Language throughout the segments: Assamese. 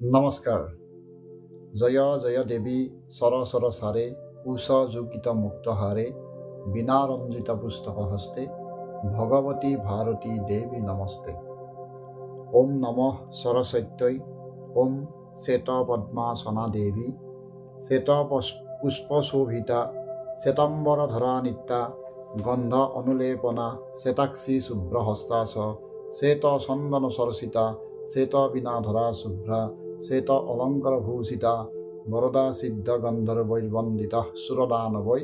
নমস্কাৰ। জয় জয় দেৱী সৰসৰ সাৰে কুশ যোগিত মুক্ত হাৰে বিনা ৰঞ্জিত পুস্তক হস্তে ভগৱতী ভাৰতী দেৱী নমস্তে। ওম নমঃ সৰস্বত্যৈ ওম শ্বেত পদ্মাসনা দেৱী শ্বেত পুষ্পশোভিতা শ্বেতম্বৰধৰা নিত্যা গন্ধ অনুলেপনা শ্বেতাক্ষী শুভ্ৰহস্তা চ শ্বেত চন্দন চৰ্চিতা শ্বেত বিনাধৰা শুভ্ৰা শ্বেত অলংকাৰ ভূষিতা বৰদা সিদ্ধ গন্ধৰ্বৈৰ্বন্দিতা সুৰদানবৈ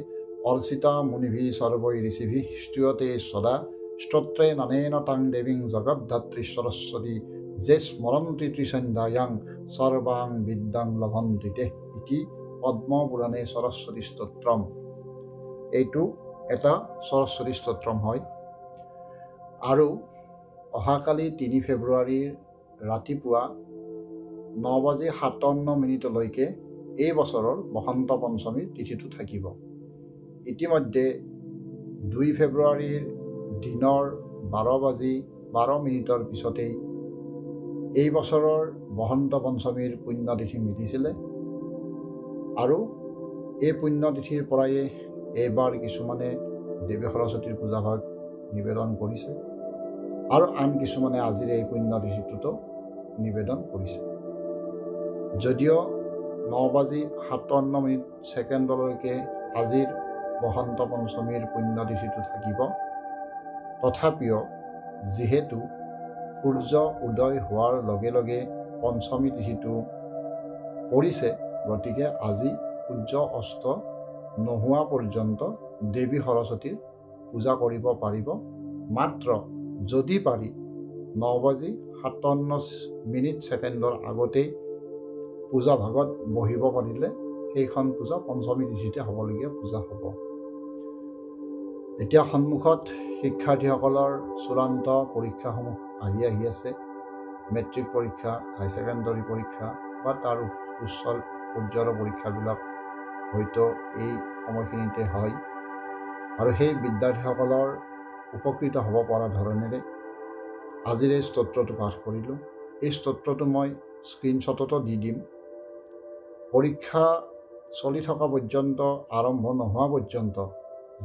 অৰ্চিতা মুনিভি সৰ্বৈ ঋষিভি স্তুয়তে সদা স্তোত্ৰে নানেন তাং দেবীং জগদ্ধাত্ৰী সৰস্বতী যে স্মৰন্তি ত্ৰিসন্ধ্যায়াং সৰ্বাং বিদ্যাং লভন্তি তে ইতি পদ্মপুৰাণে সৰস্বতী স্তোত্ৰম। এইটো এটা সৰস্বতী স্তোত্ৰম হয় আৰু অহাকালি ৩ ফেব্ৰুৱাৰীৰ ৰাতিপুৱা ৯:৫৭ এই বছৰৰ বসন্ত পঞ্চমীৰ তিথিটো থাকিব। ইতিমধ্যে ২ ফেব্ৰুৱাৰীৰ দিনৰ ১২:১২ পিছতেই এই বছৰৰ বসন্ত পঞ্চমীৰ পুণ্যতিথি মিলিছিলে আৰু এই পুণ্যতিথিৰ পৰাই এইবাৰ কিছুমানে দেৱী সৰস্বতীৰ পূজাভাগ নিবেদন কৰিছে আৰু আন কিছুমানে আজিৰ এই পুণ্যতিথিটোতো নিবেদন কৰিছে। যদিও ৯:৫৭ আজিৰ বসন্ত পঞ্চমীৰ পুণ্যতিথিটো থাকিব, তথাপিও যিহেতু সূৰ্য উদয় হোৱাৰ লগে লগে পঞ্চমী তিথিটো পৰিছে, গতিকে আজি সূৰ্য অস্ত নোহোৱা পৰ্যন্ত দেৱী সৰস্বতীৰ পূজা কৰিব পাৰিব। মাত্ৰ যদি পাৰি ৯:৫৭ আগতেই পূজা ভাগত বহিব পাৰিলে সেইখন পূজা পঞ্চমী তিথিতে হ'বলগীয়া পূজা হ'ব। এতিয়া সন্মুখত শিক্ষাৰ্থীসকলৰ চূড়ান্ত পৰীক্ষাসমূহ আহি আছে। মেট্ৰিক পৰীক্ষা, হাই ছেকেণ্ডাৰী পৰীক্ষা বা তাৰ উচ্চ পৰ্যায়ৰ পৰীক্ষাবিলাক হয়তো এই সময়খিনিতে হয় আৰু সেই বিদ্যাৰ্থীসকলৰ উপকৃত হ'ব পৰা ধৰণেৰে আজিৰ এই স্তোত্ৰটো পাঠ কৰিলোঁ। এই স্তোত্ৰটো মই স্ক্ৰীনশ্বটতো দি দিম। পৰীক্ষা চলি থকা পৰ্যন্ত, আৰম্ভ নোহোৱা পৰ্যন্ত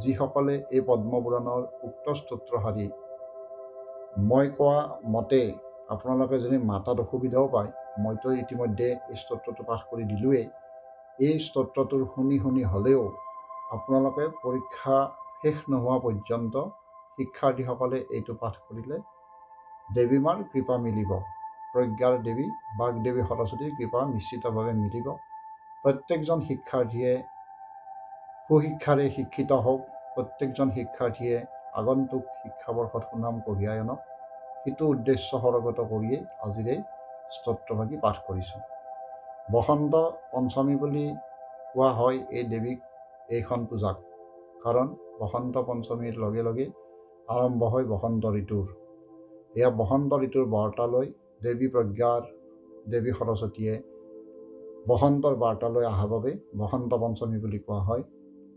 যিসকলে এই পদ্মপুৰাণৰ উক্ত স্তোত্ৰশাৰী মই কোৱা মতে আপোনালোকে যদি মাতাত অসুবিধাও পায়, মইতো ইতিমধ্যে এই স্তোত্ৰটো পাঠ কৰি দিলোঁৱেই। এই স্তোত্ৰটোৰ শুনি হ'লেও আপোনালোকে পৰীক্ষা শেষ নোহোৱা পৰ্যন্ত শিক্ষাৰ্থীসকলে এইটো পাঠ কৰিলে দেৱী মাৰ কৃপা মিলিব। প্ৰজ্ঞাৰ দেৱী বাগদেৱী সৰস্বতীৰ কৃপা নিশ্চিতভাৱে মিলিব। প্ৰত্যেকজন শিক্ষাৰ্থীয়ে সুশিক্ষাৰে শিক্ষিত হওক, প্ৰত্যেকজন শিক্ষাৰ্থীয়ে আগন্তুক শিক্ষাবৰ্ষত সুনাম কঢ়িয়াই আনক, সেইটো উদ্দেশ্য সৰগত কৰিয়েই আজিৰ এই স্তোত্ৰভাগী পাঠ কৰিছোঁ। বসন্ত পঞ্চমী বুলি কোৱা হয় এই দেৱীক, এইখন পূজাক, কাৰণ বসন্ত পঞ্চমীৰ লগে লগে আৰম্ভ হয় বসন্ত ঋতুৰ। এয়া বসন্ত ঋতুৰ বাৰ্তালৈ দেৱী প্ৰজ্ঞাৰ দেৱী সৰস্বতীয়ে বসন্তৰ বাৰ্তালৈ অহাৰ বাবে বসন্ত পঞ্চমী বুলি কোৱা হয়।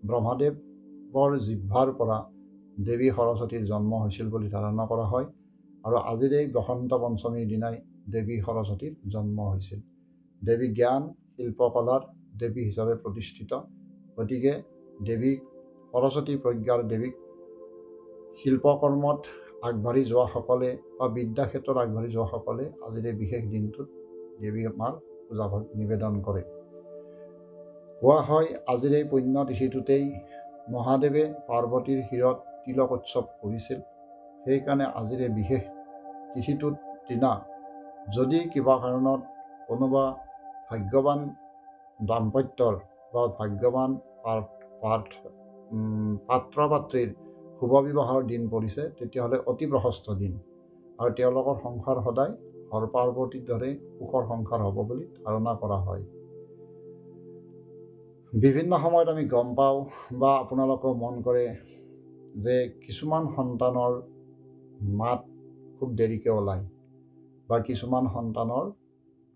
ব্ৰহ্মদেৱৰ জিহ্বাৰ পৰা দেৱী সৰস্বতীৰ জন্ম হৈছিল বুলি ধাৰণা কৰা হয় আৰু আজিৰ এই বসন্ত পঞ্চমীৰ দিনাই দেৱী সৰস্বতীৰ জন্ম হৈছিল। দেৱী জ্ঞান শিল্পকলাৰ দেৱী হিচাপে প্ৰতিষ্ঠিত। গতিকে দেৱীক সৰস্বতী প্ৰজ্ঞাৰ দেৱীক শিল্পকৰ্মত আগবাঢ়ি যোৱাসকলে বা বিদ্যাক্ষেত্ৰত আগবাঢ়ি যোৱাসকলে আজিৰ এই বিশেষ দিনটোত দেৱী মাৰ পূজাভাগ নিবেদন কৰে। কোৱা হয় আজিৰ এই পুণ্যতিথিটোতেই মহাদেৱে পাৰ্বতীৰ শিৰত তিলক উৎসৱ কৰিছিল। সেইকাৰণে আজিৰ এই বিশেষ তিথিটোত দিনা যদি কিবা কাৰণত কোনোবা ভাগ্যৱান দাম্পত্যৰ বা ভাগ্যৱান পাত্ৰ পাত্ৰীৰ শুভ বিবাহৰ দিন পৰিছে, তেতিয়াহ'লে অতি প্ৰশস্ত দিন আৰু তেওঁলোকৰ সংসাৰ সদায় হৰ পাৰ্বতীৰ দৰে সুখৰ সংসাৰ হ'ব বুলি ধাৰণা কৰা হয়। বিভিন্ন সময়ত আমি গম পাওঁ বা আপোনালোকেও মন কৰে যে কিছুমান সন্তানৰ মাত খুব দেৰিকৈ ওলায় বা কিছুমান সন্তানৰ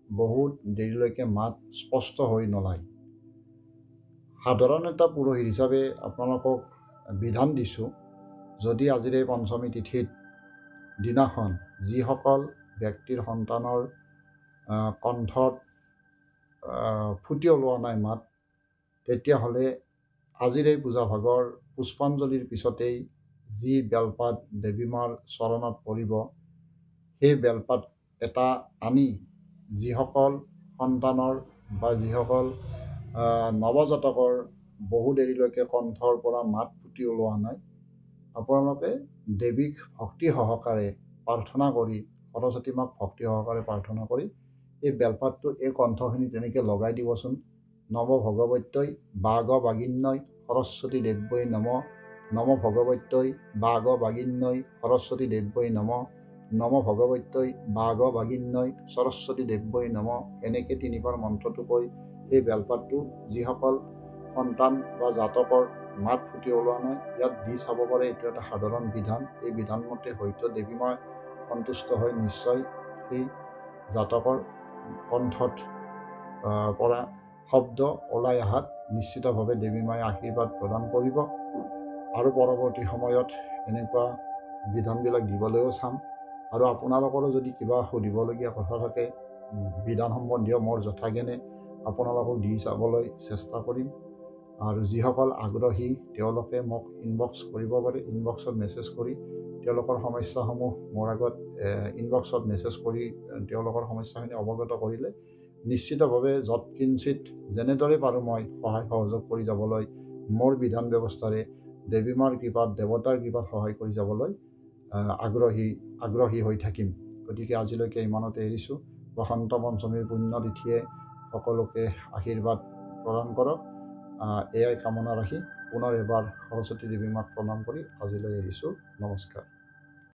বহুত দেৰিলৈকে মাত স্পষ্ট হৈ নোলায়। সাধাৰণ এটা পুৰোহিত হিচাপে আপোনালোকক বিধান দিছোঁ, যদি আজিৰ এই পঞ্চমী তিথিত দিনাখন যিসকল ব্যক্তিৰ সন্তানৰ কণ্ঠত ফুটি ওলোৱা নাই মাত, তেতিয়াহ'লে আজিৰ এই পূজা ভাগৰ পুষ্পাঞ্জলিৰ পিছতেই যি বেলপাত দেৱী মাৰ চৰণত পৰিব, সেই বেলপাত এটা আনি যিসকল সন্তানৰ বা যিসকল নৱজাতকৰ বহু দেৰিলৈকে কণ্ঠৰ পৰা মাত ফুটি ওলোৱা নাই, আপোনালোকে দেৱীক ভক্তি সহকাৰে প্ৰাৰ্থনা কৰি, সৰস্বতী মাক ভক্তি সহকাৰে প্ৰাৰ্থনা কৰি এই বেলপাতটো এই কণ্ঠখিনি তেনেকৈ লগাই দিবচোন। নম ভগৱত্যই বাগ বাগিন্নয় সৰস্বতী দেৱ্যৈ নম, নম ভগৱত্যই বাগ বাগিন্নয় সৰস্বতী দেৱ্যৈ নম, নম ভগৱত্যই বাগ বাগিন্নয় সৰস্বতী দেৱ্যৈ নম। এনেকৈ তিনিবাৰ মন্ত্ৰটো কৈ সেই বেলপাতটো যিসকল সন্তান বা জাতকৰ মাত ফুটি ওলোৱা নাই, ইয়াত দি চাব পাৰে। এইটো এটা সাধাৰণ বিধান। এই বিধানমতে হয়তো দেৱী মাই সন্তুষ্ট হৈ নিশ্চয় সেই জাতকৰ কণ্ঠত পৰা শব্দ ওলাই অহাত নিশ্চিতভাৱে দেৱী মায়ে আশীৰ্বাদ প্ৰদান কৰিব। আৰু পৰৱৰ্তী সময়ত এনেকুৱা বিধানবিলাক দিবলৈও চাম। আৰু আপোনালোকৰো যদি কিবা সুধিবলগীয়া কথা থাকে বিধান সম্বন্ধীয়, মোৰ যথাজ্ঞানে আপোনালোকক দি চাবলৈ চেষ্টা কৰিম। আৰু যিসকল আগ্ৰহী তেওঁলোকে মোক ইনবক্স কৰিব পাৰে। ইনবক্সত মেছেজ কৰি তেওঁলোকৰ সমস্যাসমূহ মোৰ আগত ইনবক্সত মেছেজ কৰি তেওঁলোকৰ সমস্যাখিনি অৱগত কৰিলে নিশ্চিতভাৱে যৎকিঞ্চিত যেনেদৰে পাৰোঁ মই সহায় সহযোগ কৰি যাবলৈ, মোৰ বিধান ব্যৱস্থাৰে দেৱী মাৰ কৃপাত, দেৱতাৰ কৃপাত সহায় কৰি যাবলৈ আগ্ৰহী হৈ থাকিম। গতিকে আজিলৈকে ইমানতে এৰিছোঁ। বসন্ত পঞ্চমীৰ পুণ্য তিথিয়ে সকলোকে আশীৰ্বাদ প্ৰদান কৰক, এয়াই কামনা ৰাখি পুনৰ এবাৰ সৰস্বতী দেৱী মাক প্ৰণাম কৰি আজিলৈ এৰিছোঁ। নমস্কাৰ।